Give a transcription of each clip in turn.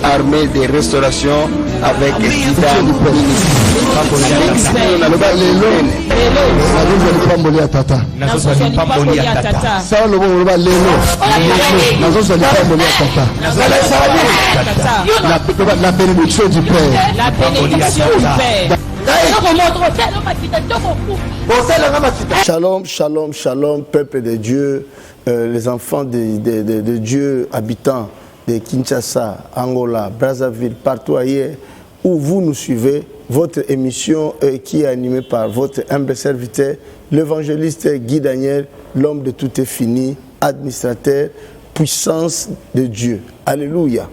armée de restauration avec la bénédiction du Père. La bénédiction du Père. Shalom, shalom, shalom, peuple de Dieu, les enfants de Dieu, habitants de Kinshasa, Angola, Brazzaville, partout ailleurs où vous nous suivez. Votre émission qui est animée par votre humble serviteur, l'évangéliste Guy Daniel, l'homme de tout est fini, administrateur, puissance de Dieu. Alléluia.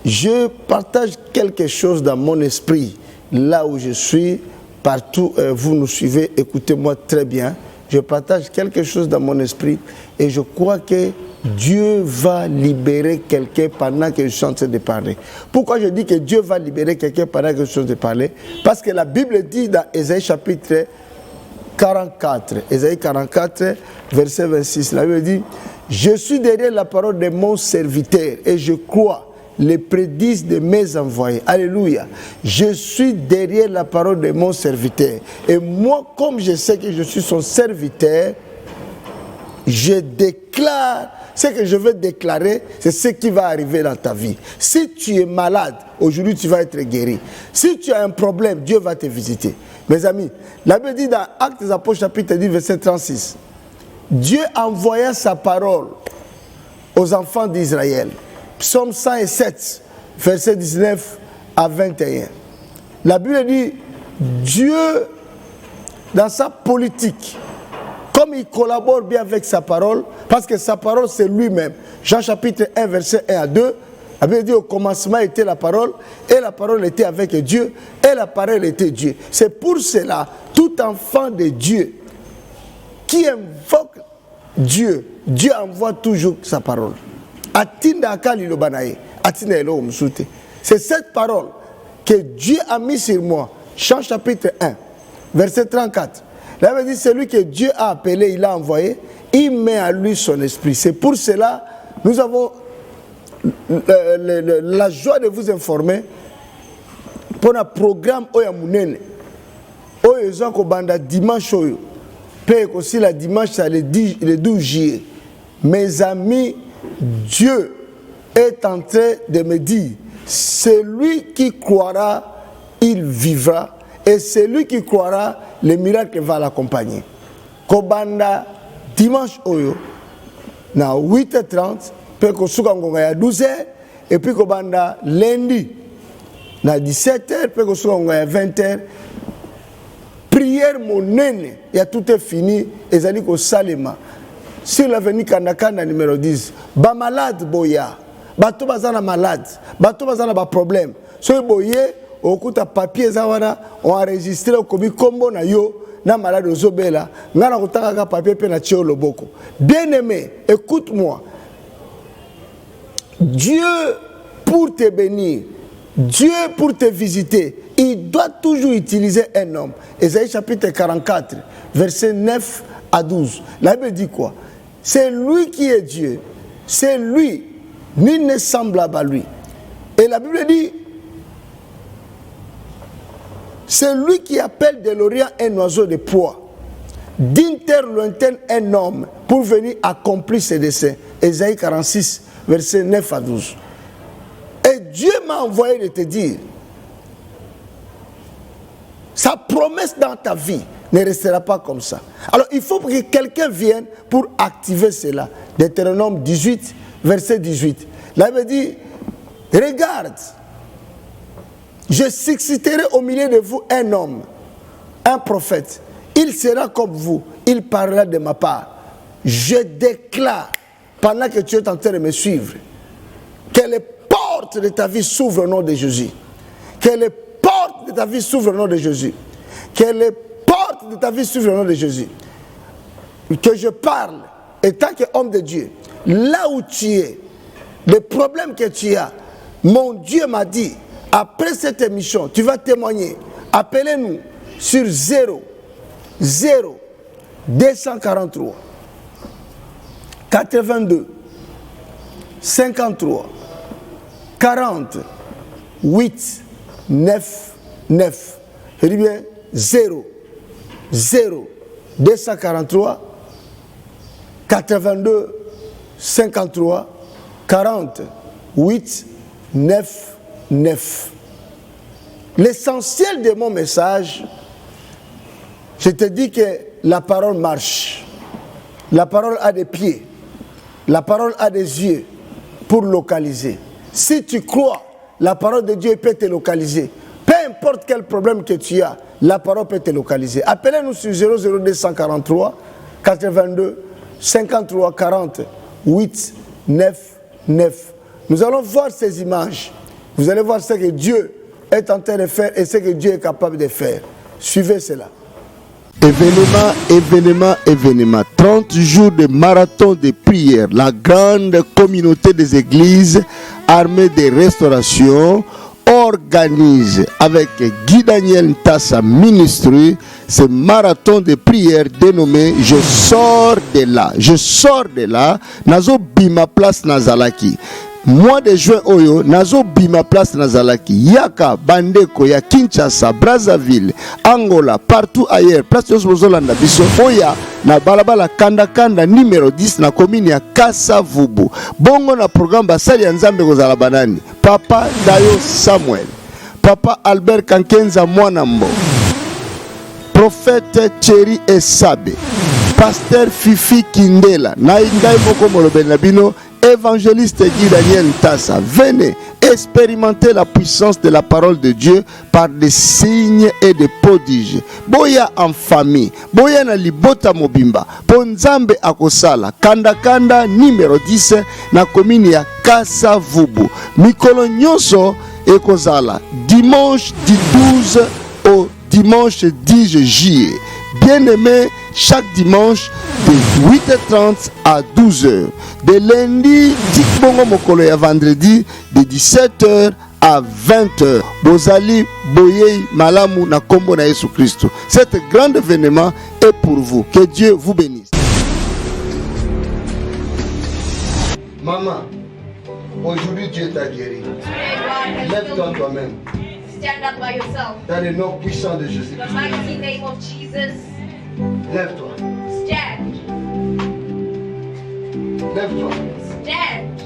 Je partage quelque chose dans mon esprit, là où je suis, partout vous nous suivez, écoutez-moi très bien. Je partage quelque chose dans mon esprit et je crois que Dieu va libérer quelqu'un pendant que je suis en train de parler. Pourquoi je dis que Dieu va libérer quelqu'un pendant que je suis en train de parler? Parce que la Bible dit dans Ésaïe chapitre 44, Ésaïe 44, verset 26, la Bible dit « Je suis derrière la parole de mon serviteur et je crois les prédices de mes envoyés. » Alléluia. Je suis derrière la parole de mon serviteur. Et moi, comme je sais que je suis son serviteur, je déclare, ce que je veux déclarer, c'est ce qui va arriver dans ta vie. Si tu es malade, aujourd'hui tu vas être guéri. Si tu as un problème, Dieu va te visiter. Mes amis, la Bible dit dans Actes des Apôtres chapitre 10, verset 36, Dieu envoya sa parole aux enfants d'Israël. Psaume 107, verset 19 à 21. La Bible dit, Dieu, dans sa politique, comme il collabore bien avec sa parole, parce que sa parole c'est lui-même. Jean chapitre 1, verset 1 à 2, la Bible dit au commencement était la parole, et la parole était avec Dieu, et la parole était Dieu. C'est pour cela, tout enfant de Dieu qui invoque Dieu, Dieu envoie toujours sa parole. C'est cette parole que Dieu a mis sur moi. Jean chapitre 1, verset 34. Là, il dit, celui que Dieu a appelé, il a envoyé, il met à lui son esprit. C'est pour cela, nous avons la joie de vous informer pour un programme Oya Munene. Oya Zonko Banda dimanche Oyo. Puis aussi la dimanche, c'est le 12 juillet. Mes amis, Dieu est en train de me dire, celui qui croira, il vivra. Et celui qui croira, le miracle va l'accompagner. Kobanda dimanche oyo na 8h30, puis kosuka ngonga ya 12h, et puis kobanda lundi na 17h, puis kosuka ngonga ya 20h. Prière monene, ya tout est fini, ezali ko salema. Sur l'avenue Kandakanda numéro 10, ba malade boya, bato bazana malade, bato bazana ba problème. So boye okuta papier zawana on enregistré au komi kombo na yo na malade ozobela ngana kutaka ka papier pe na tio loboko. Bien-aimé, écoute-moi. Dieu pour te bénir, Dieu pour te visiter, il doit toujours utiliser un homme. Ésaïe chapitre 44, verset 9 à 12. La Bible dit quoi? C'est lui qui est Dieu. C'est lui. Nul ne semblable à lui. Et la Bible dit, c'est lui qui appelle de l'Orient un oiseau de proie, d'une terre lointaine un homme, pour venir accomplir ses desseins. Ésaïe 46, versets 9 à 12. Et Dieu m'a envoyé de te dire, sa promesse dans ta vie ne restera pas comme ça. Alors il faut que quelqu'un vienne pour activer cela. Deutéronome 18, verset 18. Là, il me dit, regarde, je susciterai au milieu de vous un homme, un prophète. Il sera comme vous, il parlera de ma part. Je déclare, pendant que tu es en train de me suivre, que les portes de ta vie s'ouvrent au nom de Jésus. Que les portes de ta vie s'ouvrent au nom de Jésus. Que les portes de ta vie s'ouvrent au nom de Jésus. Que je parle, et tant qu'homme de Dieu, là où tu es, les problèmes que tu as, mon Dieu m'a dit, après cette émission, tu vas témoigner. Appelez-nous sur 0 243 82 53 40 8 9 9. Je dis bien 0 0 243 82 53 40 8 9 9. L'essentiel de mon message, je te dis que la parole marche. La parole a des pieds. La parole a des yeux pour localiser. Si tu crois, la parole de Dieu peut te localiser. Peu importe quel problème que tu as, la parole peut te localiser. Appelez-nous sur 00243 82 53 40 8 9 9. Nous allons voir ces images. Vous allez voir ce que Dieu est en train de faire et ce que Dieu est capable de faire. Suivez cela. Événement, événement, événement. 30 jours de marathon de prière. La grande communauté des églises armée de restauration organise avec Guy Daniel Ntassa Ministry ce marathon de prière dénommé Je sors de là. Je sors de là. Nazo bima place Nazalaki. Mois de juin oyo nazo bima place Nazalaki. Yaka bandeko ya Kinshasa, Brazzaville, Angola, partout ailleurs. Place Yosbozolanda biso oya na balabala kanda kanda numéro 10 na commune ya Kasavubu. Bongo na programme basali ya Nzambe kozala banani. Papa Dayo Samuel, Papa Albert Kankenza Mwanambo, Prophète Thierry Esabe, Pasteur Fifi Kindela, na ingai moko molobeli na bino évangéliste Guy Daniel Ntassa. Venez expérimenter la puissance de la parole de Dieu par des signes et des prodiges. Boya en famille, boya na libota mobimba, ponzambe akosala, kanda kanda numéro 10 na commune ya Kasavubu. Mikolo nyonso ekozala dimanche du 12 au dimanche 10 juillet. Bien-aimé, chaque dimanche de 8h30 à 12h. De lundi, tikbongo mokolo ya vendredi de 17h à 20h. Bozali boyei malamu na kombo na Yesu Christo. Cet grand événement est pour vous. Que Dieu vous bénisse. Maman, aujourd'hui Dieu t'a guéri. Lève-toi toi-même. Stand up by yourself. Dans le nom puissant de Jésus. The mighty name of Jesus. Lève-toi. Stand. Lève-toi. Stand.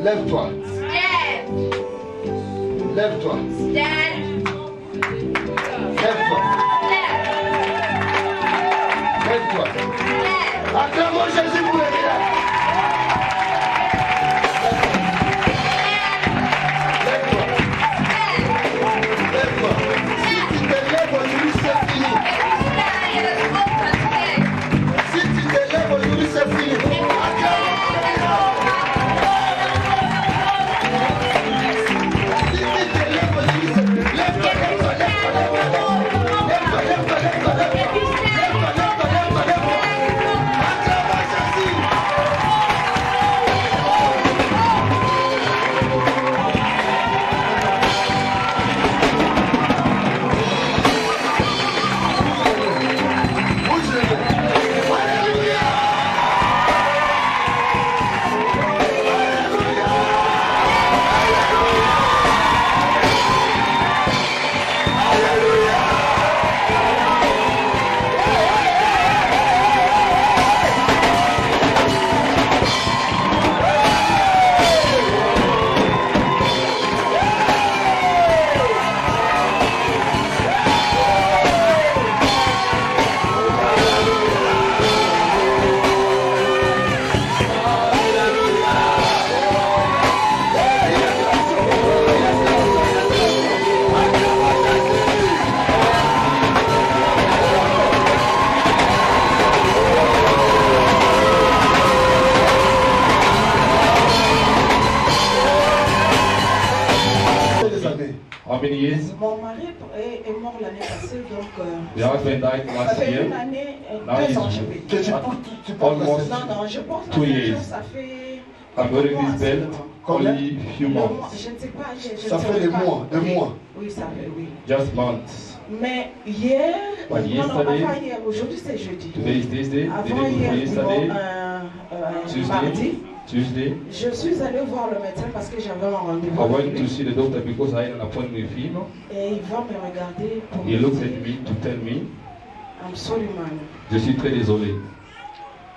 Lève-toi. Stand. Lève-toi. Stand. Lève-toi. Lève-toi. Acclamons Jésus pour le miracle. How many years? Mon mari est mort l'année passée, donc Your husband died ça last fait year. une année, Now 2 ans, je he's vais. Que tu portes almost Non, je pense 2 que years. ça fait I'm wearing mois this belt Combien? only few months. Je ne sais pas, je Ça ne fait sais des pas. mois, des mois. Oui, ça fait, oui. Just months. Mais hier, But non, yesterday- avant hier, aujourd'hui c'est jeudi. Today is Tuesday. The Avant day before hier, yesterday. bon, Tuesday. mardi, Tuesday, je suis allée voir le médecin parce que j'avais un rendez-vous. I avec went to lui. see the doctor because I had an appointment with him. Et il va me regarder pour He me looked dire, at me to tell me, I'm sorry man, je suis très désolé.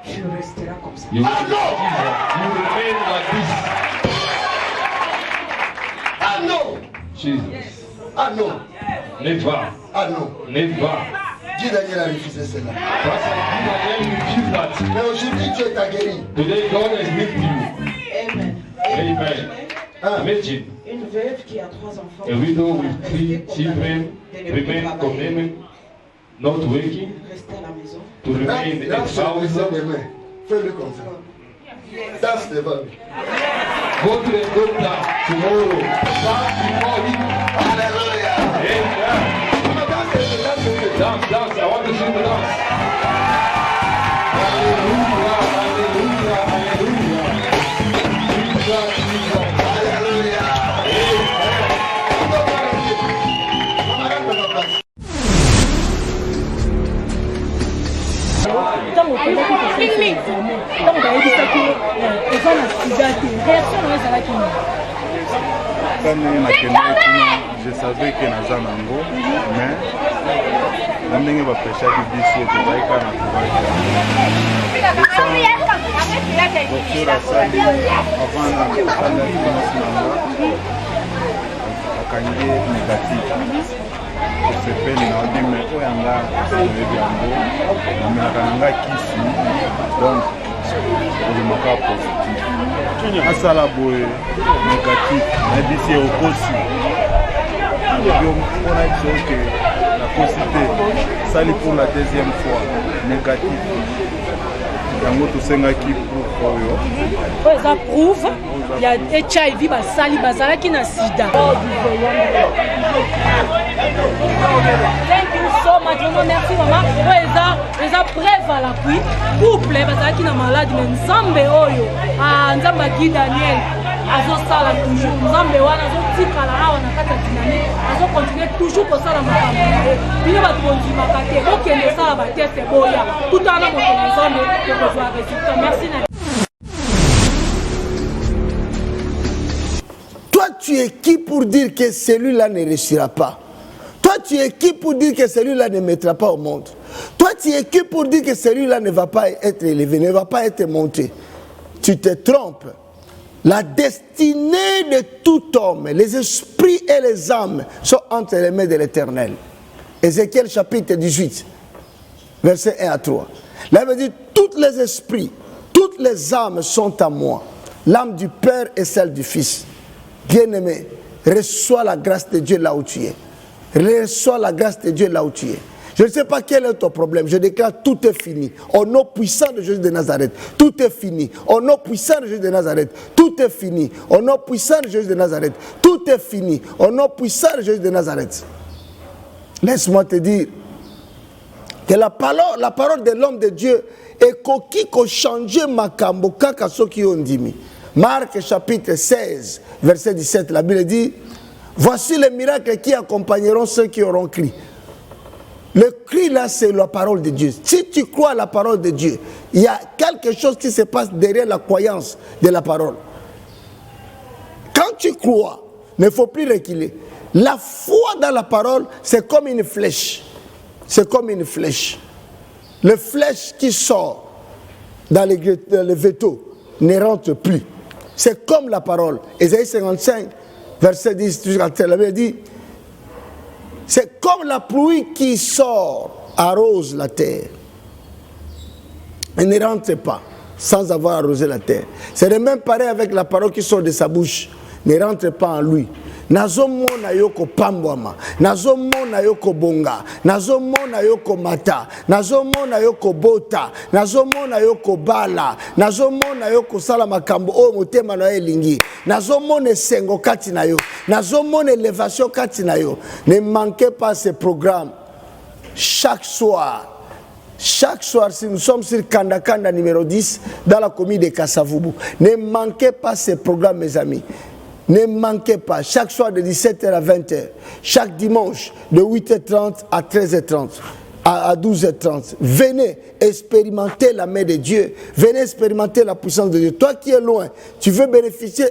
tu resteras comme ça. You remain like this. Ah non! Jesus. Ah non! Never. Ah non! Never. Guy Daniel a refusé cela. Pastor Daniel refused that. Mais aujourd'hui, Dieu t'a guéri. Today God has healed you. Amen. Amen. Ah. Imagine Une veuve qui a 3 enfants. a widow with Rester 3 children condamnée de ne plus remain travailler. condemned, not working, Rester à la maison. to remain in Lance the le baiser house. des mains. Fais-le comme ça. Danse devant lui. Go to the doctor tomorrow. Dance before him. Alléluia. Amen. Dance, dance. I want to see the dance. Hallelujah, hallelujah, hallelujah. Jesus, Jesus. Alléluia. ntango okozaki kosaisama ntango bayebisaki eza na sida te réaction na ezalaki nini Quand nakendaki kuna je savais que naza nango mais na ndenge bapeshaki biso tozali kaka na docteur asali avant na kosala finance nanga akangi négatif osepeli na odi me oyo anga oyebi yango namelaka nanga kisi donc ozomaka positif asala boye négatif nayebisi okosi mpona biso ke nakosi te sali pour la deuxième fois négatif yango tosengaki proof oyo oyo eza prouve ya hiv basali bazalaki na sida. Thank you so much, vraiment merci maman. Oyo eza preuve à l'appui couple bazalaki na malade me nzambe oyo nzambe aki Daniel azosala toujours nzambe wana azotikala awa na kati ya dynamique azokontinue toujours kosala makambo bino bato bondimaka te bokende esala bateste boya kutana moto na nzambe tokozwa résultat. Merci na Toi, tu es qui pour dire que celui-là ne réussira pas? Toi, tu es qui pour dire que celui-là ne mettra pas au monde? Toi, tu es qui pour dire que celui-là ne va pas être élevé, ne va pas être monté? Tu te trompes. La destinée de tout homme, les esprits et les âmes sont entre les mains de l'Éternel. Ézéchiel chapitre 18, versets 1 à 3. Là, il veut dire, tous les esprits, toutes les âmes sont à moi. L'âme du Père et celle du Fils. Bien-aimé, reçois la grâce de Dieu là où tu es. Reçois la grâce de Dieu là où tu es. Je ne sais pas quel est ton problème. Je déclare tout est fini. Au nom puissant de Jésus de Nazareth, tout est fini. Au nom puissant de Jésus de Nazareth, tout est fini. Au nom puissant de Jésus de Nazareth, tout est fini. Au nom puissant de Jésus de Nazareth. Laisse-moi te dire que la parole de l'homme de Dieu est coquille qui a changé makambo kaka soki ondimi. Marc chapitre 16, verset 17, la Bible dit, voici les miracles qui accompagneront ceux qui auront crié. Le cri là, c'est la parole de Dieu. Si tu crois à la parole de Dieu, il y a quelque chose qui se passe derrière la croyance de la parole. Quand tu crois, il ne faut plus reculer. La foi dans la parole, c'est comme une flèche. C'est comme une flèche. Le flèche qui sort dans le végétaux ne rentre plus. C'est comme la parole. Ésaïe 55, verset 10, la Bible dit, c'est comme la pluie qui sort, arrose la terre. Elle ne rentre pas sans avoir arrosé la terre. C'est le même pareil avec la parole qui sort de sa bouche. Ne rentre pas en lui. Nazomona yoko pambwama, nazomona yoko bonga, nazomona yoko mata, nazomona yoko bota, nazomona yoko bala, nazomona yoko sala makambo o motema na elingi, nazomona sengo kati na yo, nazomona élévation kati na yo. Ne manquez pas ce programme. Chaque soir, si nous sommes sur Kanda numéro 10, dans la commune de Kassavubu, ne manquez pas ce programme, mes amis. Ne manquez pas, chaque soir de 17h à 20h, chaque dimanche de 8h30 à 13h30. à 12h30. Venez expérimenter la main de Dieu. Venez expérimenter la puissance de Dieu. Toi qui es loin, tu veux bénéficier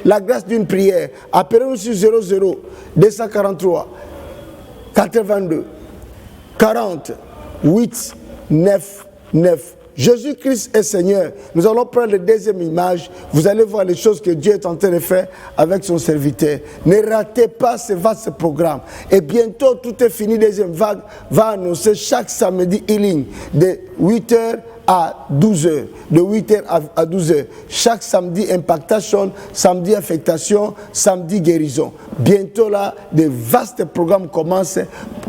la grâce d'une prière. Appelez-nous sur 00 243 82 40 8 9 9. Jésus-Christ est Seigneur. Nous allons prendre la deuxième image. Vous allez voir les choses que Dieu est en train de faire avec son serviteur. Ne ratez pas ce vaste programme. Et bientôt, tout est fini. Deuxième vague va annoncer chaque samedi healing de 8h à 12h. De 8h à 12h. Chaque samedi impactation, samedi affectation, samedi guérison. Bientôt là, des vastes programmes commencent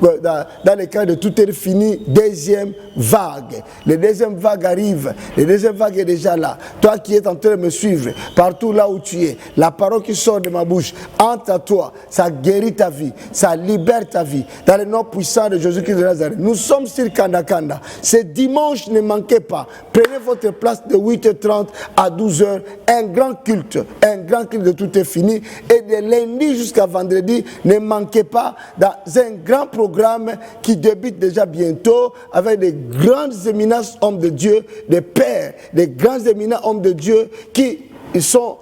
dans le cas de tout est fini. Deuxième vague. La deuxième vague arrive. La deuxième vague est déjà là. Toi qui es en train de me suivre, partout là où tu es, la parole qui sort de ma bouche, entre à toi, ça guérit ta vie, ça libère ta vie. Dans le nom puissant de Jésus-Christ de Nazareth. Nous sommes sur Kanda Kanda. Ce dimanche, ne manquez pas. Prenez votre place de 8h30 à 12h. Un grand culte de tout est fini. Et de lundi jusqu'à vendredi, ne manquez pas dans un grand programme qui débute déjà bientôt avec des grands éminents hommes de Dieu, des pères, des grands éminents hommes de Dieu qui sont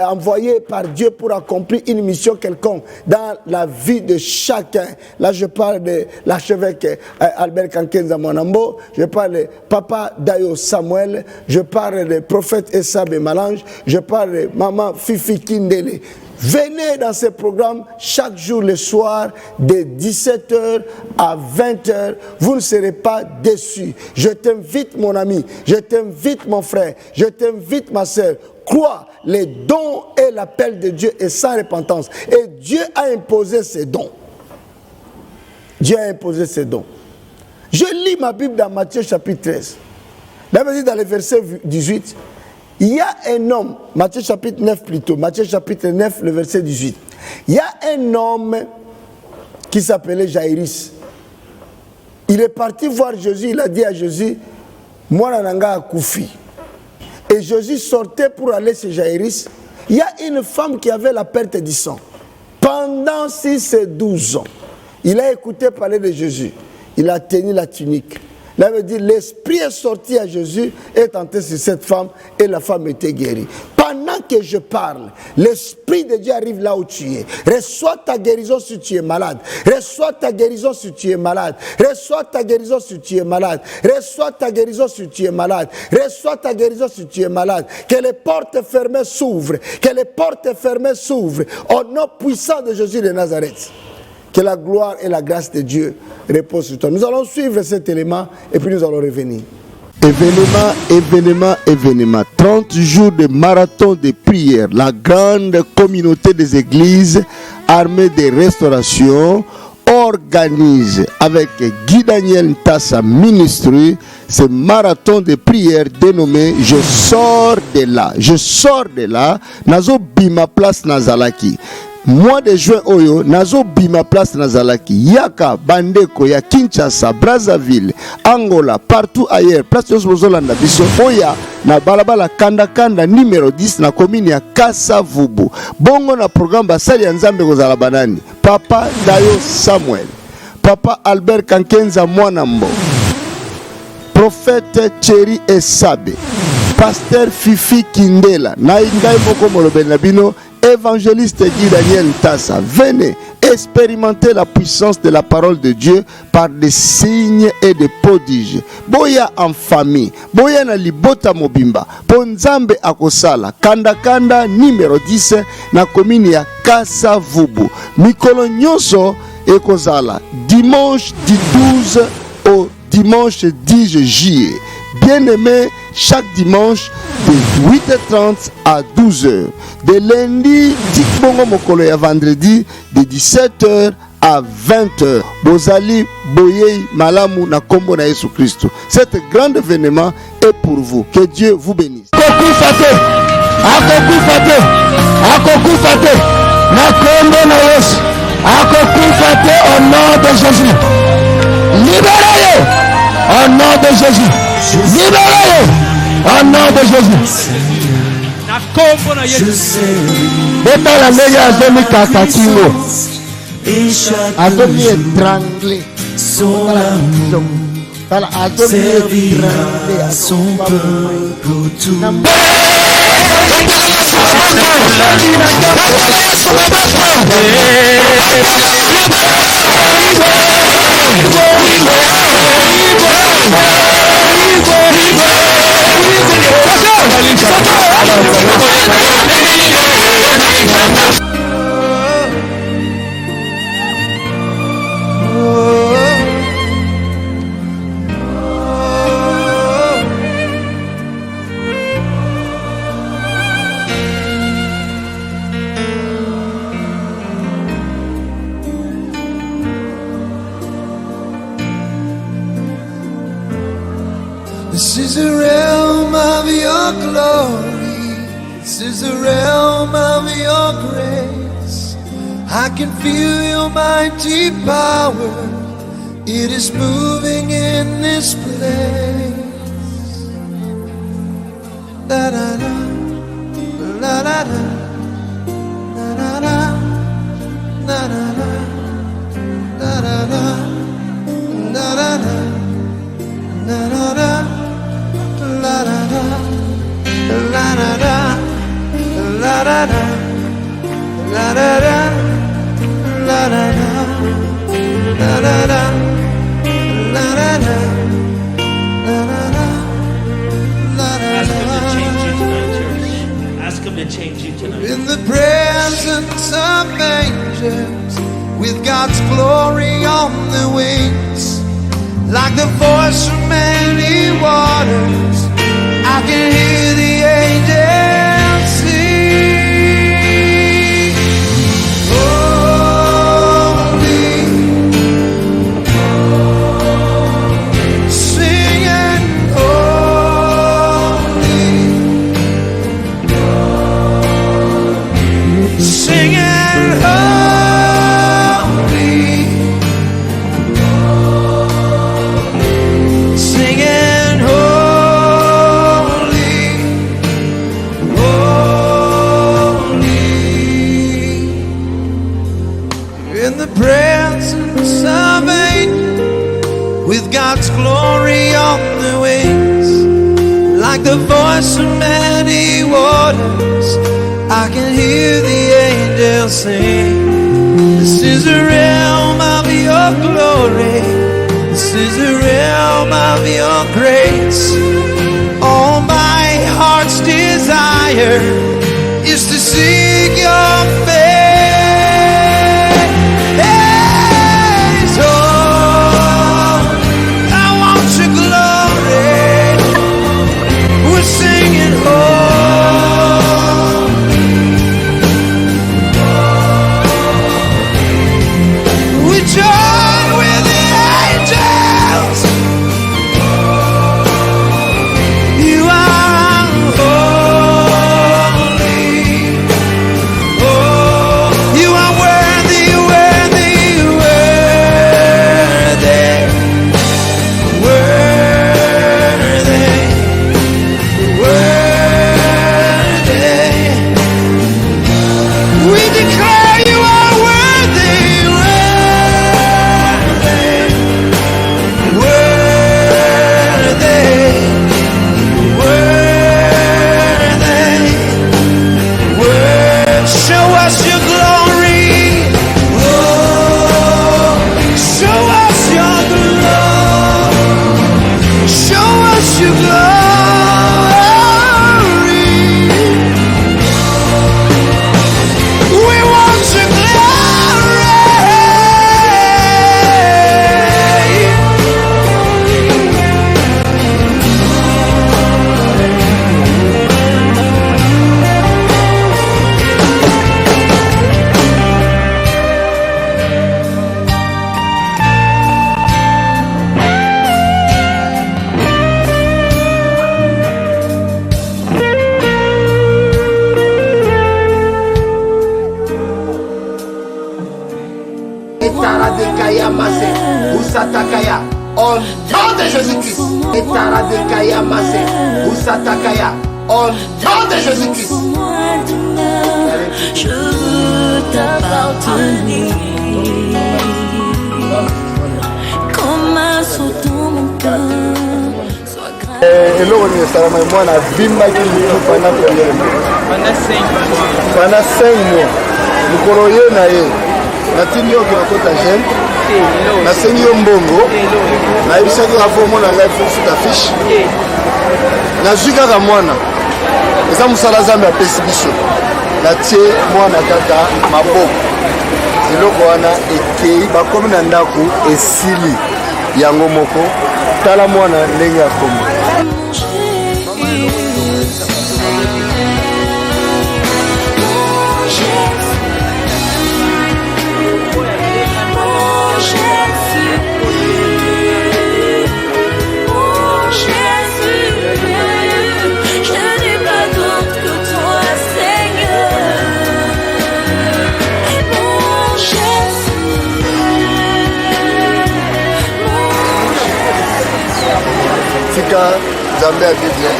envoyés par Dieu pour accomplir une mission quelconque dans la vie de chacun. Là, je parle de l'archevêque Albert Kankenza Mwanambo, je parle de Papa Dayo Samuel, je parle de prophète Essa Malange, je parle de Maman Fifi Kindele. Venez dans ce programme chaque jour le soir de 17h à 20h. Vous ne serez pas déçus. Je t'invite mon ami, je t'invite mon frère, je t'invite ma soeur. Crois, les dons et l'appel de Dieu est sans repentance. Et Dieu a imposé ses dons. Dieu a imposé ses dons. Je lis ma Bible dans Matthieu chapitre 13. Là, dans le verset 18, il y a un homme, Matthieu chapitre 9 plutôt, Matthieu chapitre 9, le verset 18. Il y a un homme qui s'appelait Jaïrus. Il est parti voir Jésus, il a dit à Jésus, moi nananga akoufi. Et Jésus sortait pour aller chez Jaïrus. Il y a une femme qui avait la perte du sang. Pendant 6 et 12 ans, il a écouté parler de Jésus. Il a tenu la tunique. Là, veut dire, l'esprit est sorti à Jésus, est entré sur cette femme et la femme était guérie. Pendant que je parle, l'esprit de Dieu arrive là où tu es. Reçois ta guérison si tu es malade. Reçois ta guérison si tu es malade. Reçois ta guérison si tu es malade. Reçois ta guérison si tu es malade. Reçois ta guérison si tu es malade. Que les portes fermées s'ouvrent. Que les portes fermées s'ouvrent. Au nom puissant de Jésus de Nazareth. Que la gloire et la grâce de Dieu reposent sur toi. Nous allons suivre cet élément et puis nous allons revenir. Événement. 30 jours de marathon de prière. La grande communauté des églises armée de restauration organise avec Guy Daniel Ntassa Ministry ce marathon de prière dénommé Je sors de là. Nazo bima place Nazalaki. Mois de juin oyo nazo bima place Nazalaki yaka bandeko ya Kinshasa, Brazzaville, Angola, partout ailleurs place de Zolanda biso oya na balabala kanda numéro 10 na commune ya Kasavubu. Bongo na programme basali ya Nzambe kozala banani Papa Dayo Samuel, Papa Albert Kankenza Mwanambo, Prophète Thierry Esabe, Pasteur Fifi Kindela na ngai moko molobeli na bino évangéliste Guy Daniel Ntassa. Venez expérimenter la puissance de la parole de Dieu par des signes et des prodiges. Boya en famille, boya na libota mobimba, ponzambe akosala, kanda numéro 10 na commune ya Kasavubu. Mikolo nyonso ekozala dimanche du 12 au dimanche 10 juillet. Bien-aimé, chaque dimanche de 8h30 à 12h. De lundi, Tikbongo Mokolo ya vendredi de 17h à 20h. Bozali Boyei Malamu na Kombo na Yesu Christo. Cet grand événement est pour vous. Que Dieu vous bénisse. Au nom de Jésus. Libérez-le au nom de Jésus. Libérez-le au nom de Jésus. Beta la meilleure demi kakakingo. Adomi étranglé. son amour servira son peuple autour. This is the realm of your glory. This is the realm of your grace. I can feel your mighty power. It is moving in this place. Da da da, da da da, da da da, da da da, da da da, da da da, da da da. La da da, la da da, la da da, la da da, la da da, la da da, la da da, la da da, Ask him to change you tonight. In the presence of angels, with God's glory on the wings, like the voice from many waters, I can hear the angels sing. Holy, singing holy, singing holy, singing holy, holy, in the presence of angels, with God's glory on the wings, like the voice of many waters, I can hear the angels sing. This is the realm of your glory. This is the realm of your grace. All my heart's desire is to seek your face. Oh, I want your glory. We're singing oh, we join with the angels. You are holy. Oh, you are worthy, worthy, worthy, worthy, worthy. We declare you are worthy, worthy, worthy, worthy. Show us your glory. Oh, show us your glory. Show us your glory. We want your glory. Etaradekaya Masé, Usatakaya, au nom de Jésus-Christ. Etaradekaya Masé, Usatakaya, au nom de Jésus-Christ. Je veux t'appartenir. Quand eloko nini esalama mwana abimbaki litu pendant combien de mois? Pendant 5 mois. Mokolo ye na ye natindi yo okokota jeune nasengi yo mbongo nayebisaki kaka omona ngai futa fiche nazwi kaka mwana eza mosala Nzambe apesi biso natie mwana kaka maboko eloko wana ekei bakomi na ndako esili yango moko tala mwana ndenge akomi. Nzambe a dit bien.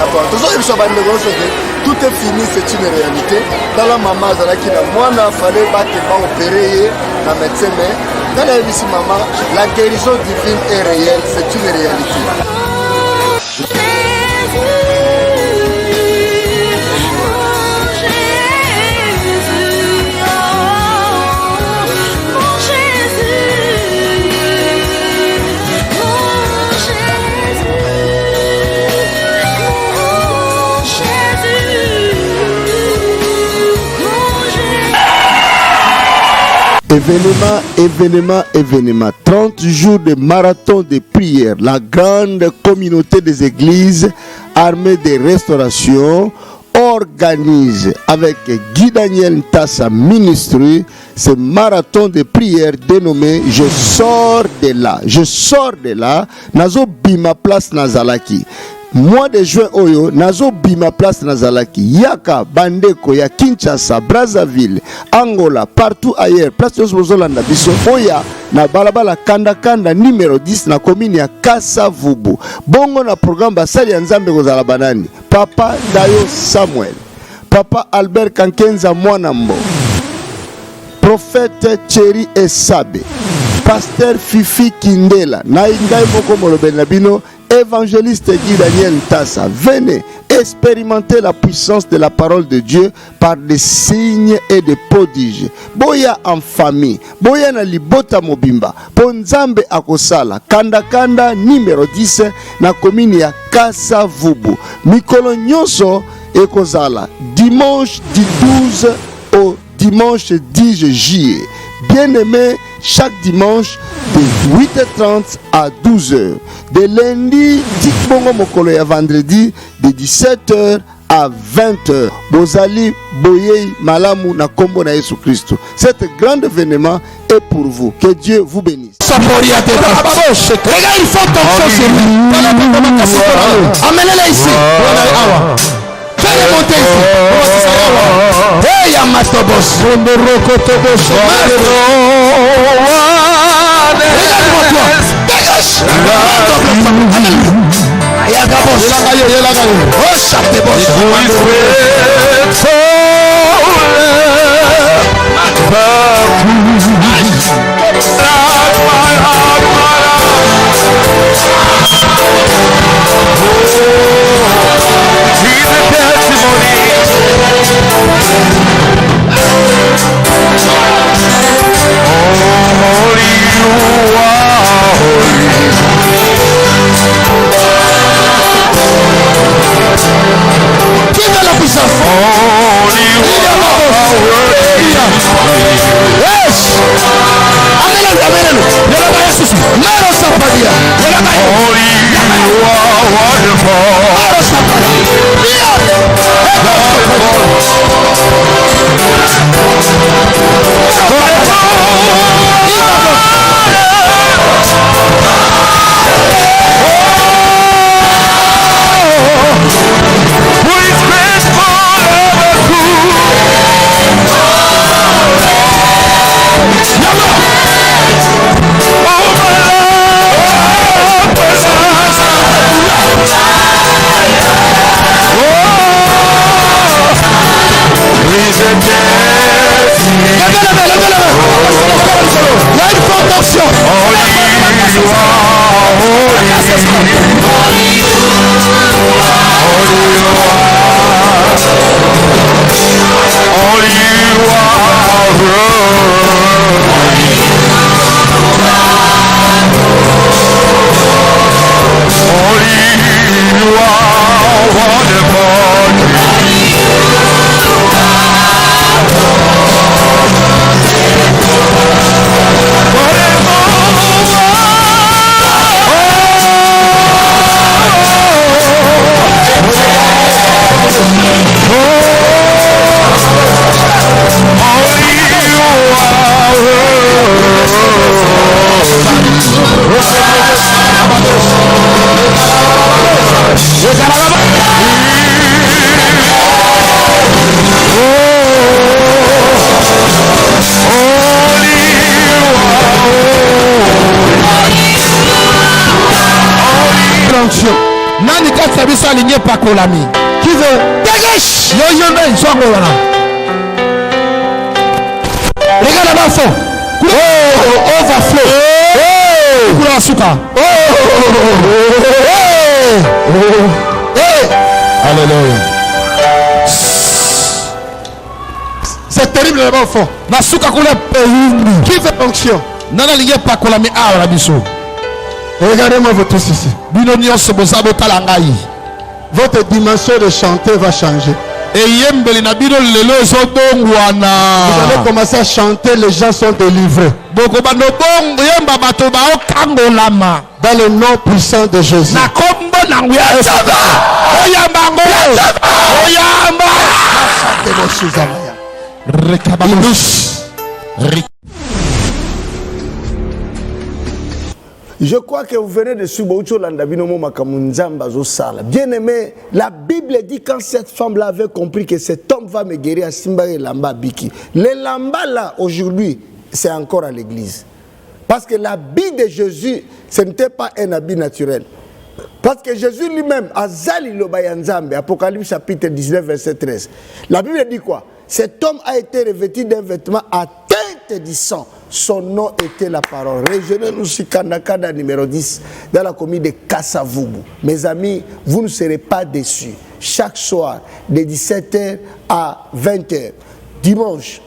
Tout est fini, c'est une réalité. Dans la maman, il fallait opérer la médecin, mais dans la maman, la guérison divine est réelle, c'est une réalité. Événement. 30 jours de marathon de prière. La grande communauté des églises armée de restauration organise avec Guy Daniel Ntassa Ministry ce marathon de prière dénommé Je sors de là. Nazo bima place Nazalaki. Mois de juin oyo nazo bima place Nazalaki yaka bandeko ya Kinshasa, Brazzaville, Angola, partout ailleurs place Zolanda biso oya na balabala kanda numéro 10 na commune ya Kasavubu. Bongo na programme basali ya Nzambe kozala banani Papa Dayo Samuel, Papa Albert Kankenza Mwanambo, Prophète Thierry Esabe, Pasteur Fifi Kindela na ngai moko molobeli na bino évangéliste Guy Daniel Ntassa. Venez expérimenter la puissance de la parole de Dieu par des signes et des prodiges. Boya en famille, boya na libota mobimba, ponzambe akosala, kanda numéro 10 na commune ya Kasavubu. Mikolo nyonso ekozala dimanche du 12 au dimanche 10 juillet. Bien-aimé, chaque dimanche de 8h30 à 12h. De lundi, Tikbongo Mokolo ya vendredi de 17h à 20h. Bozali Boyei Malamu na Kombo na Yesu Christo. Cet grand événement est pour vous. Que Dieu vous bénisse. Regarde, il faut ton sur lui. Amenez-les ici. Fais-les monter ici. Hey, Yamatobos. Regarde-moi toi. Dégage. Oh, chape boss. Yes! pakolami. Qui veut? Dégage. Yoyome Swangolana. Regarde là-bas fond. Oh, overflow. Oh, Kula Suka. Alléluia. C'est terrible là-bas au fond. Nasuka Kula Pehindi. Qui fait fonction? Nana liye pakolami a la biso. Regardez-moi votre ici. Binonio Sobozabo Talangai. Votre dimension de chanter va changer. Vous allez commencer à chanter, les gens sont délivrés. Dans le nom puissant de Jésus. Je crois que vous venez de Suboucho Landabinomo Makamunzamba Zosala. Bien aimé, la Bible dit quand cette femme-là avait compris que cet homme va me guérir à Simba et Lamba Biki. Les Lamba là, aujourd'hui, c'est encore à l'église. Parce que l'habit de Jésus, ce n'était pas un habit naturel. Parce que Jésus lui-même, Azali Lobayanzambe, Apocalypse chapitre 19, verset 13. La Bible dit quoi? Cet homme a été revêtu d'un vêtement à teinte du sang. Son nom était la parole. Régionez-nous sur Kandakanda numéro 10 dans la commune de Kassavubu. Mes amis, vous ne serez pas déçus. Chaque soir, de 17h à 20h, dimanche,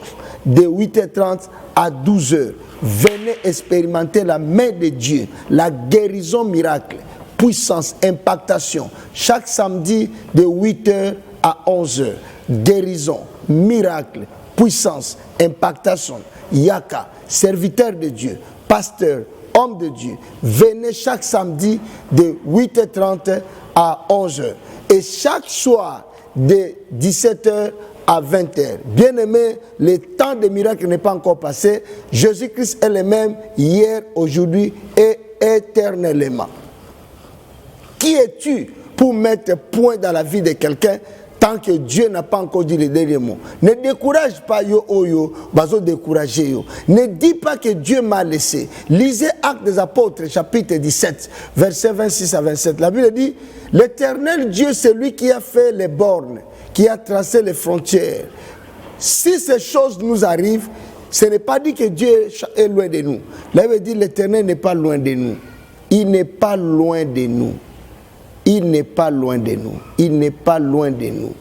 de 8h30 à 12h, venez expérimenter la main de Dieu, la guérison miracle, puissance, impactation. Chaque samedi, de 8h à 11h, guérison, miracle, puissance, impactation. Yaka, serviteur de Dieu, pasteur, homme de Dieu, venez chaque samedi de 8h30 à 11h et chaque soir de 17h à 20h. Bien aimé, le temps des miracles n'est pas encore passé. Jésus-Christ est le même hier, aujourd'hui et éternellement. Qui es-tu pour mettre point dans la vie de quelqu'un tant que Dieu n'a pas encore dit le dernier mot? Ne décourage pas yo oyo, bazo décourager yo. Ne dis pas que Dieu m'a laissé. Lisez Actes des Apôtres, chapitre 17, versets 26 à 27. La Bible dit, l'Éternel Dieu, c'est lui qui a fait les bornes, qui a tracé les frontières. Si ces choses nous arrivent, ce n'est pas dit que Dieu est loin de nous. La Bible dit, l'Éternel n'est pas loin de nous. Il n'est pas loin de nous. Il n'est pas loin de nous. Il n'est pas loin de nous.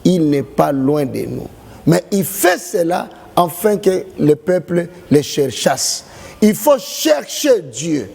Il n'est pas loin de nous. Mais il fait cela afin que le peuple le cherchasse. Il faut chercher Dieu.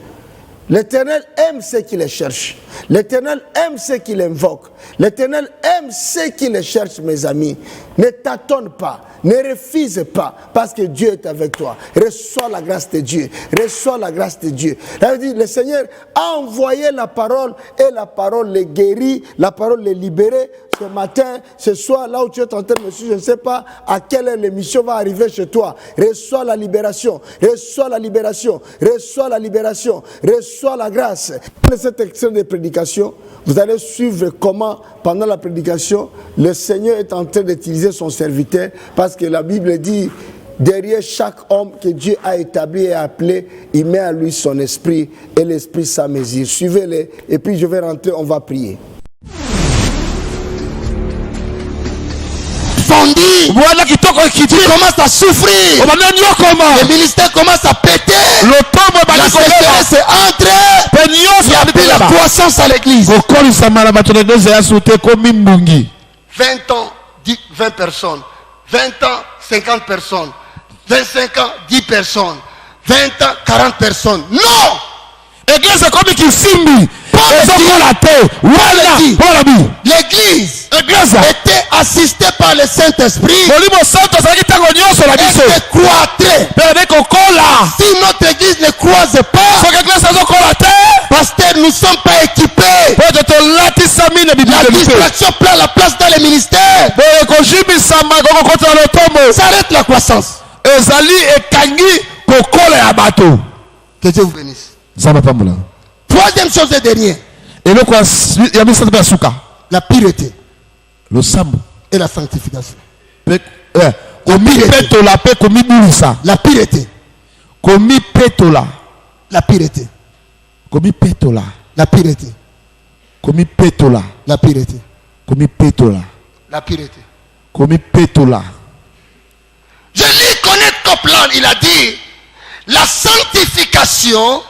L'Éternel aime ceux qui le cherchent. L'Éternel aime ceux qui l'invoquent. L'Éternel aime ceux qui le cherchent, mes amis. Ne t'attends pas, ne refuse pas, parce que Dieu est avec toi. Reçois la grâce de Dieu. Reçois la grâce de Dieu. Le Seigneur a envoyé la parole et la parole les guérit, la parole les libérait. Ce matin, ce soir, là où tu es en train de me suivre, je ne sais pas à quelle heure l'émission va arriver chez toi. Reçois la libération, reçois la libération, reçois la libération, reçois la grâce. Dans cet extrait de prédication, vous allez suivre comment, pendant la prédication, le Seigneur est en train d'utiliser son serviteur, parce que la Bible dit, derrière chaque homme que Dieu a établi et appelé, il met à lui son esprit et l'esprit sa mesure. Suivez-les et puis je vais rentrer, on va prier. Voilà qui commence à souffrir. Le ministère commence à péter. La sécheresse est entrée. Il n'y a plus la croissance à l'église. 20 ans, 20 personnes. 20 ans, 50 personnes. 25 ans, 10 personnes. 20 ans, 40 personnes. Non! Église est comme qui simbi. L'église était assistée par le Saint-Esprit et croîtrait. Si notre église ne croise pas, parce que nous ne sommes pas équipés, la distraction prend la place dans les ministères, s'arrête la croissance. Que Dieu vous bénisse. Troisième chose et dernière, la pureté et la sanctification. La pureté. La pureté. La pureté. La pureté. La pureté. Komi petola. La pureté. Komi petola. Je lis Kenneth Copeland, il a dit la sanctification,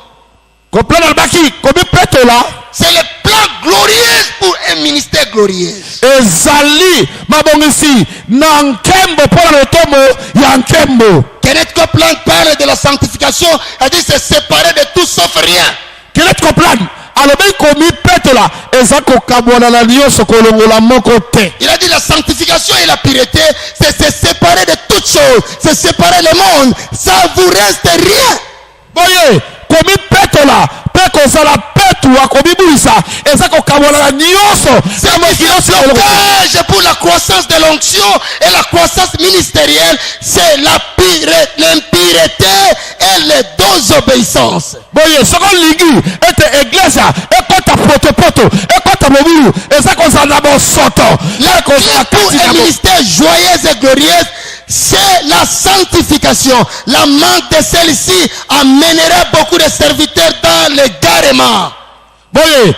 c'est le plan glorieux pour un ministère glorieux. Ezali mabongisi nankembo pour le tomo yankembo. Kenneth Copeland parle de la sanctification, il dit c'est séparé de tout sauf rien. Kenneth Copeland alobi komi petola ezako kabwana na nyonso kolongola moko te. Il a dit la sanctification et la pureté, c'est se séparer de toutes choses, c'est séparer le monde, ça vous reste rien. Boye komi petola peko sala petu akomi buisa ezako kabwana na nyonso. C'est le blocage pour la croissance de l'onction et la croissance ministérielle, c'est l'impureté et les deux obéissances. Boye soko ligi ete église ekota poto ekota mobulu ezako sala bosoto. La clé pour un ministère joyeux et glorieux, c'est la sanctification. La manque de celle-ci amènerait beaucoup de serviteurs dans l'égarement. Boye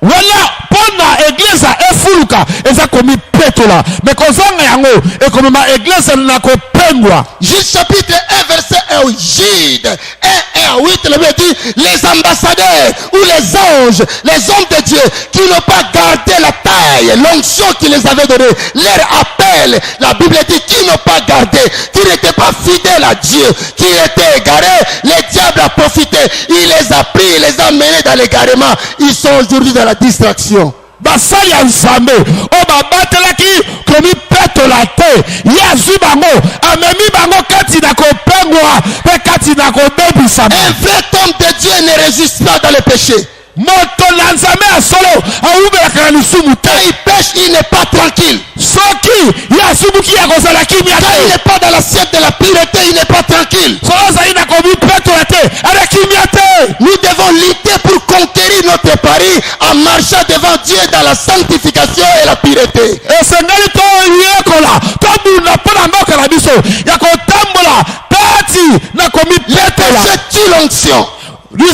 wala pona église efuluka ezakomi petola mais kozanga yango ekomema église na kopengwa. Jude chapitre 1 verset 1 Jude 1 à 8 le Bible dit les ambassadeurs ou les anges, les hommes de Dieu qui n'ont pas gardé la taille, l'onction qu'il les avait donnée, leur appel, la Bible dit qui n'ont pas gardé, qui n'étaient pas fidèles à Dieu, qui étaient égarés, le diable a profité, il les a pris, il les a menés dans l'égarement, ils sont aujourd'hui dans la distraction. Basali nzambe o babatelaki komi petola te yazwi bango amemi bango kati na kopengwa pe kati na kobebisa. Un vrai homme de Dieu ne résiste pas dans le péché. Moto na nzambe ya solo awubelaka na lisumu te. Quand il pêche, il n'est pas tranquille. Soki yasubuki ya kozala kimia te. Quand il n'est pas dans l'assiette de la pureté, il n'est pas tranquille. Sozali na komi petola te ala kimia te. Nous devons lutter pour conquérir notre pari en marchant devant Dieu dans la sanctification et la pureté. Esengeli to yekola tobuna mpona mboka na biso ya kotambola kati na komi Le petola. péché tue l'onction. Le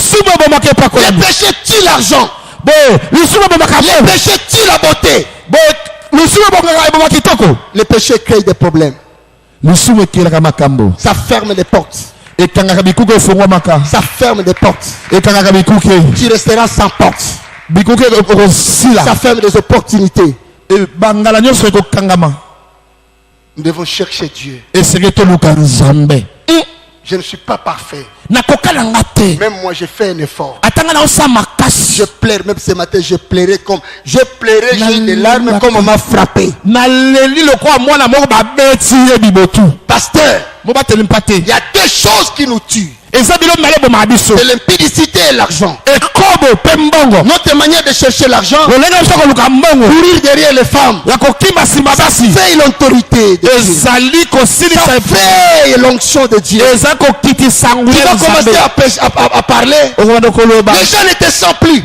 péché tue l'argent. Le péché tue la beauté. Le péché crée des problèmes. Ça ferme les portes. Ça ferme des portes. Tu resteras sans porte. Ça ferme des opportunités. Nous devons chercher Dieu. Je ne suis pas parfait. Même moi, j'ai fait un effort. Je pleure, même ce matin, je pleurais comme. Je pleurais, j'ai eu des larmes comme on m'a frappé. Pasteur, il y a deux choses qui nous tuent. C'est l'impudicité et l'argent. Notre manière de chercher l'argent, courir derrière les femmes, ça fait l'autorité de Dieu. Ça fait l'onction de Dieu. Tu vas commencer à parler. Les gens ne te sentent plus.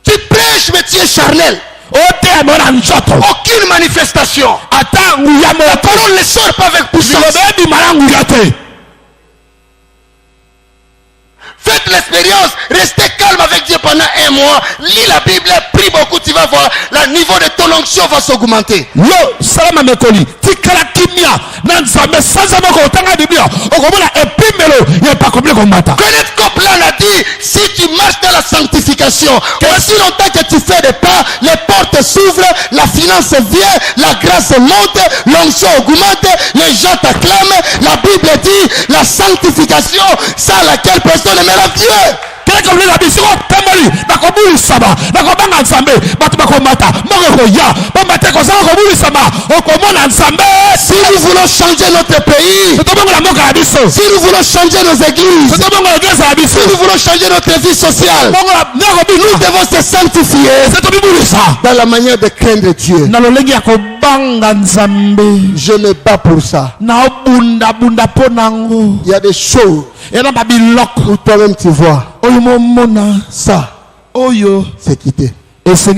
Tu prêches, mais tu es charnel. Aucune manifestation. La parole ne sort pas avec puissance. Faites l'expérience, restez calme avec Dieu pendant un mois, lis la Bible, prie beaucoup, tu vas voir, le niveau de ton onction va s'augmenter. Kenneth Copeland a dit, si tu marches dans la sanctification, aussi longtemps que tu fais des pas, les portes s'ouvrent, la finance vient, la grâce monte, l'onction augmente, les gens t'acclament, la Bible dit, la sanctification, sans laquelle personne ne la Dieu. Si nous voulons changer notre pays, si nous voulons changer nos églises, si nous voulons changer notre vie sociale, nous devons se sanctifier dans la manière de craindre Dieu. Je me bats pour ça. Il y a des choses où toi-même tu vois ça, c'est quitté. Ça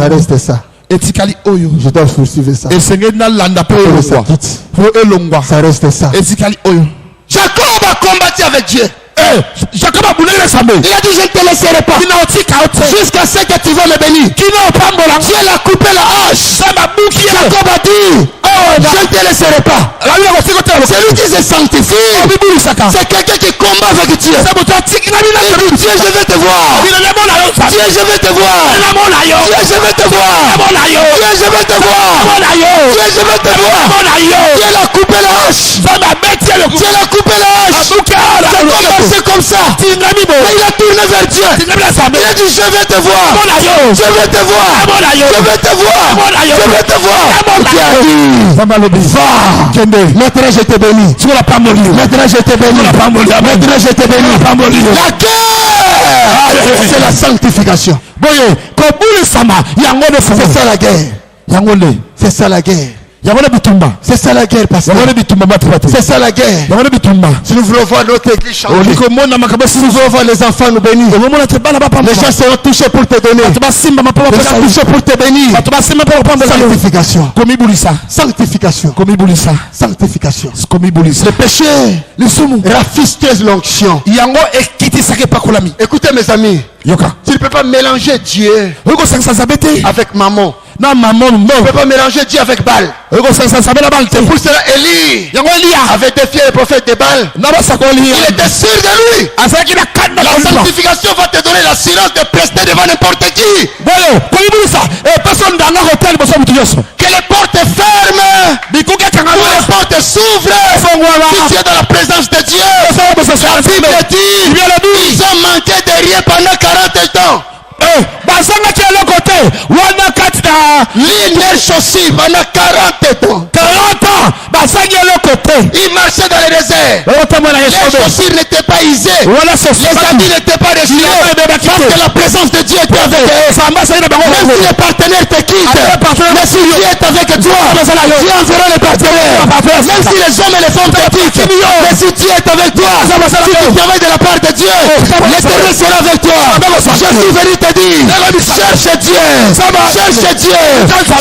reste ça. Je dois poursuivre ça. Ça reste ça. Jacob a combattu avec Dieu. Jacob a boulé les samés. Il a dit je ne te laisserai pas. Jusqu'à ce que tu vas me bénir. Dieu l'a coupé la hache. Jacob a dit je ne te laisserai pas. Celui qui se sanctifie, c'est quelqu'un qui combat avec Dieu. Dieu, je vais te voir. Dieu, je vais te voir. Dieu, je vais te voir. Dieu, je vais te voir. Dieu, je vais te voir. Dieu l'a coupé la hache. Dieu l'a coupé la hache. C'est comme ça. Mais il a tourné vers Dieu. Il a dit je vais te voir. Je vais te voir. Je vais te voir. Je vais te voir. Dieu a dit va. Maintenant je te bénis. Tu ne vas pas mourir. Maintenant je te bénis. Maintenant je te bénis. La guerre, c'est la sanctification. C'est ça la guerre. C'est ça la guerre. C'est ça la guerre, pasteur. C'est ça la guerre. Si nous voulons voir notre église changer, si nous voulons voir les enfants nous bénir, les gens seront touchés pour te donner. Les gens touchés pour te bénir. Sanctification. Sanctification. Sanctification. Le péché rafistise l'onction. Écoutez mes amis, tu ne peux pas mélanger Dieu avec maman. Non, maman, non. Tu ne peux pas mélanger Dieu avec Baal. C'est pour cela Élie avait défié le prophète de Baal. Il était sûr de lui. La sanctification va te donner l'assurance de prester devant n'importe qui. Que les portes ferment, que les portes s'ouvrent. Si tu es dans la présence de Dieu, la Bible dit ils ont manqué de rien pendant 40 ans. L'île chaussée pendant 40 ans. Il marchait dans le désert. Les chaussures n'étaient pas usées. Les habits n'étaient pas retirés. Parce que la présence de Dieu était avec eux. Même si les partenaires te quittent, mais si Dieu est avec toi, Dieu enverra les partenaires. Même si les hommes et les femmes te quittent, mais si Dieu est avec toi, si tu travailles de la part de Dieu, l'Éternel sera avec toi. Je suis venu te dire, cherche Dieu. Cherche Dieu.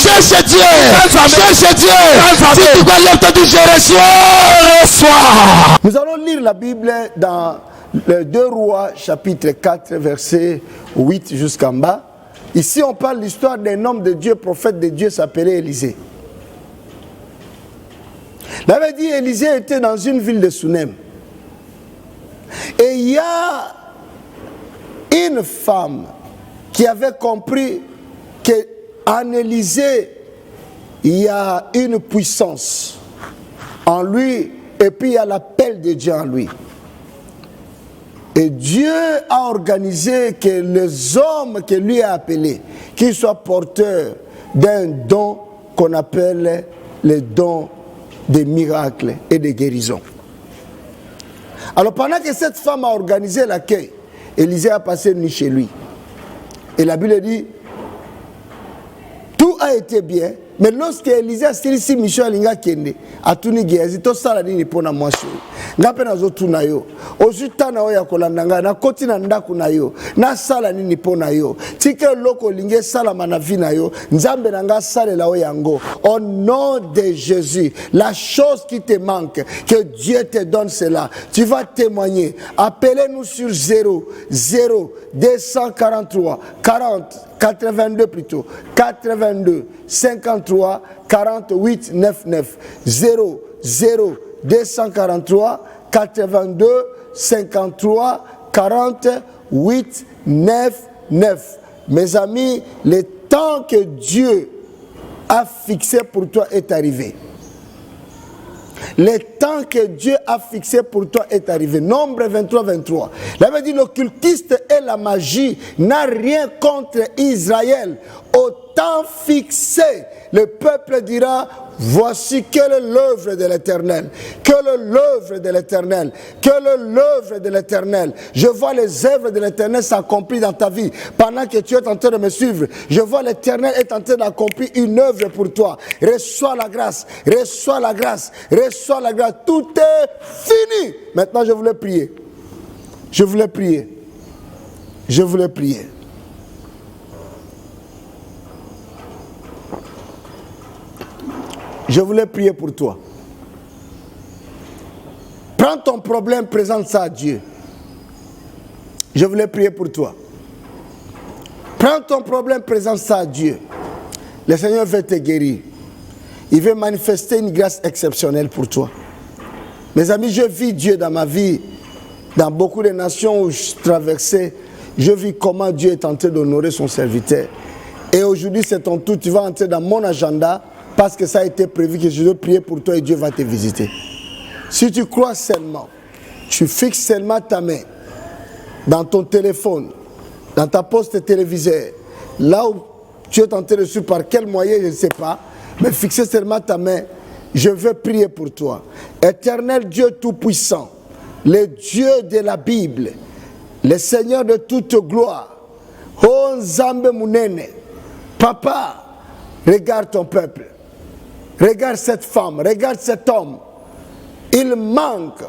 Cherche Dieu. Cherche Dieu. Si tu dois lève, te dire je reçois. Nous allons lire la Bible dans le 2 Rois chapitre 4 verset 8 jusqu'en bas. Ici on parle de l'histoire d'un homme de Dieu, prophète de Dieu, s'appelait Élisée. Il avait dit Élisée était dans une ville de Sunem. Et il y a une femme qui avait compris qu'en Élisée, il y a une puissance en lui et puis il y a l'appel de Dieu en lui. Et Dieu a organisé que les hommes que lui a appelés, qu'ils soient porteurs d'un don qu'on appelle le don des miracles et des guérisons. Alors pendant que cette femme a organisé l'accueil, Élisée a passé une nuit chez lui. Et la Bible dit, tout a été bien, mais lorsque Élisée a dit si mission alinga kende, atuni gezi to sala nini pona mwasi. Ngape nazo tuna yo. Ozuta na oya kolandanga na koti na ndaku na yo. Na sala nini pona yo. Tike loko linge sala manavi na yo. Nzambe nanga sale la oyango. Au nom de Jésus, la chose qui te manque, que Dieu te donne cela. Tu vas témoigner. Appelez-nous sur 243 40 82 plutôt 82 53 48 99 243 82 53 48 99. Mes amis, le temps que Dieu a fixé pour toi est arrivé. Le temps que Dieu a fixé pour toi est arrivé. Nombre 23-23. Il avait dit l'occultiste et la magie n'a rien contre Israël. Au temps fixé, le peuple dira, voici quelle est l'œuvre de l'Éternel. Quelle est l'œuvre de l'Éternel. Quelle est l'œuvre de l'Éternel. Je vois les œuvres de l'Éternel s'accomplir dans ta vie. Pendant que tu es en train de me suivre, je vois l'Éternel est en train d'accomplir une œuvre pour toi. Reçois la grâce. Reçois la grâce. Reçois la grâce. Tout est fini. Maintenant, je voulais prier. Je voulais prier. Je voulais prier. Je voulais prier pour toi. Prends ton problème, présente ça à Dieu. Je voulais prier pour toi. Prends ton problème, présente ça à Dieu. Le Seigneur veut te guérir. Il veut manifester une grâce exceptionnelle pour toi. Mes amis, je vis Dieu dans ma vie. Dans beaucoup de nations où je traversais, je vis comment Dieu est en train d'honorer son serviteur. Et aujourd'hui, c'est ton tour. Tu vas entrer dans mon agenda parce que ça a été prévu que je dois prier pour toi et Dieu va te visiter. Si tu crois seulement, tu fixes seulement ta main dans ton téléphone, dans ta poste téléviseur, là où tu es en train de suivre par quel moyen, je ne sais pas, mais fixez seulement ta main. Je veux prier pour toi. Éternel Dieu Tout-Puissant, le Dieu de la Bible, le Seigneur de toute gloire, oh Nzambe Munene, Papa, regarde ton peuple, regarde cette femme, regarde cet homme. Il manque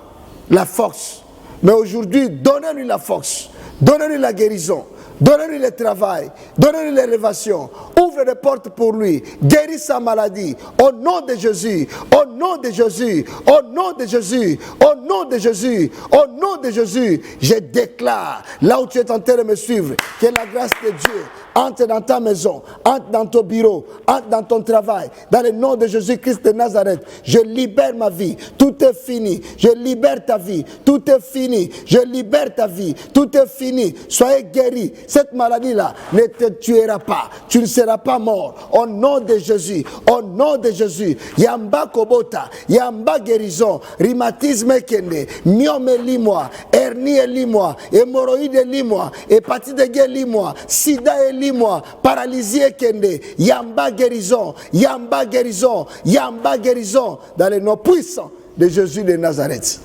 la force, mais aujourd'hui, donnez-lui la force, donnez-lui la guérison, donnez-lui le travail, donnez-lui l'élévation, ouvre les portes pour lui, guéris sa maladie, au nom de Jésus, au nom de Jésus, au nom de Jésus, au nom de Jésus, au nom de Jésus, je déclare, là où tu es en train de me suivre, que la grâce de Dieu entre dans ta maison, entre dans ton bureau, entre dans ton travail, dans le nom de Jésus-Christ de Nazareth, je libère ma vie, tout est fini, je libère ta vie, tout est fini, je libère ta vie, tout est fini, soyez guéris, cette maladie-là ne te tuera pas, tu ne seras pas mort, au nom de Jésus, au nom de Jésus, Yamba Kobota, Yamba guérison, rhumatisme kende, myome lis-moi, hernie lis-moi, hémorroïde lis-moi, hépatite G lis-moi, sida lis-moi, paralysie kende, Yamba guérison, Yamba guérison, Yamba guérison, dans le nom puissant de Jésus de Nazareth.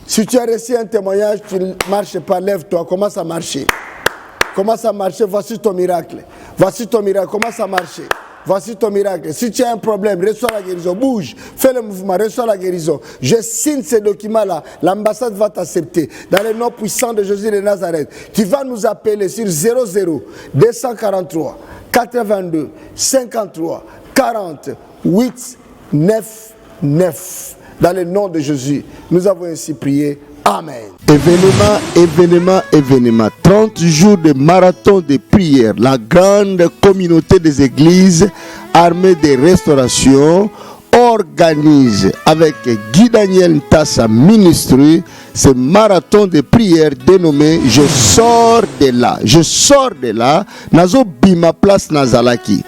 Si tu as reçu un témoignage, tu ne marches pas, lève-toi, commence à marcher. Commence à marcher, voici ton miracle. Voici ton miracle, commence à marcher. Voici ton miracle. Si tu as un problème, reçois la guérison. Bouge, fais le mouvement, reçois la guérison. Je signe ces documents-là. L'ambassade va t'accepter. Dans le nom puissant de Jésus de Nazareth, tu vas nous appeler sur 00 243 82 53 40 8 9 9. Dans le nom de Jésus, nous avons ainsi prié. Amen. Événement. 30 jours de marathon de prière. La grande communauté des églises armée de restauration organise avec Guy Daniel Ntassa Ministry ce marathon de prière dénommé Je sors de là. Nazo bima place Nazalaki.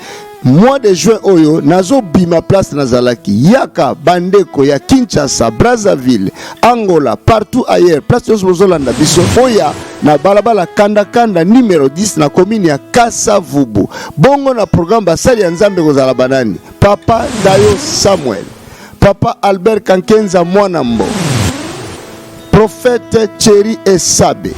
Mois de juin oyo nazo bima place Nazalaki yaka bandeko ya Kinshasa, Brazzaville, Angola, partout ailleurs place Zolanda biso oya na balabala kanda numéro 10 na commune ya Kasavubu. Bongo na programme basali ya Nzambe kozala banani Papa Dayo Samuel, Papa Albert Kankenza Mwanambo, Prophète Thierry Esabe,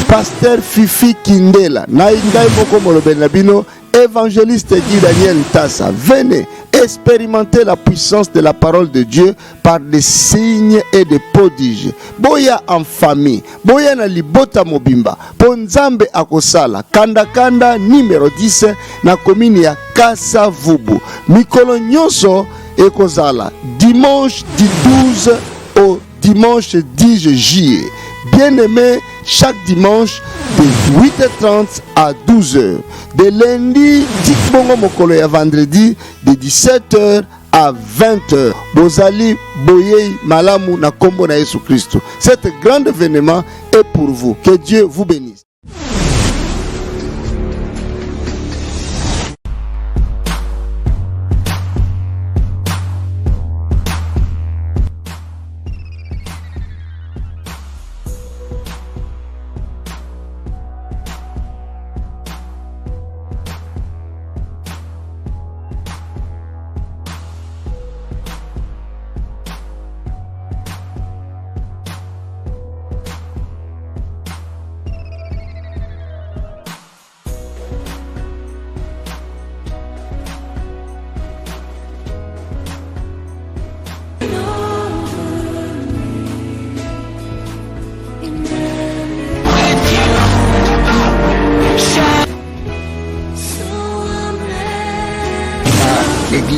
Pasteur Fifi Kindela na ingai moko molobeli na bino évangéliste Guy Daniel Ntassa. Venez expérimenter la puissance de la parole de Dieu par des signes et des prodiges. Boya en famille, boya na libota mobimba, ponzambe akosala, kanda numéro 10 na commune ya Kasavubu. Mikolo nyonso ekozala dimanche du 12 au dimanche 10 juillet. Bien-aimé, chaque dimanche de 8h30 à 12h. De lundi, Tikbongo Mokolo ya vendredi de 17h à 20h. Bozali Boyei Malamu na Kombo na Yesu Christo. Cet grand événement est pour vous. Que Dieu vous bénisse.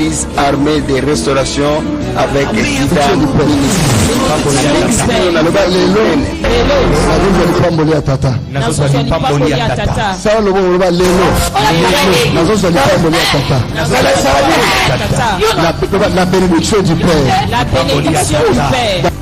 l'église armée de restauration avec Guida la bénédiction du Père. La bénédiction du Père.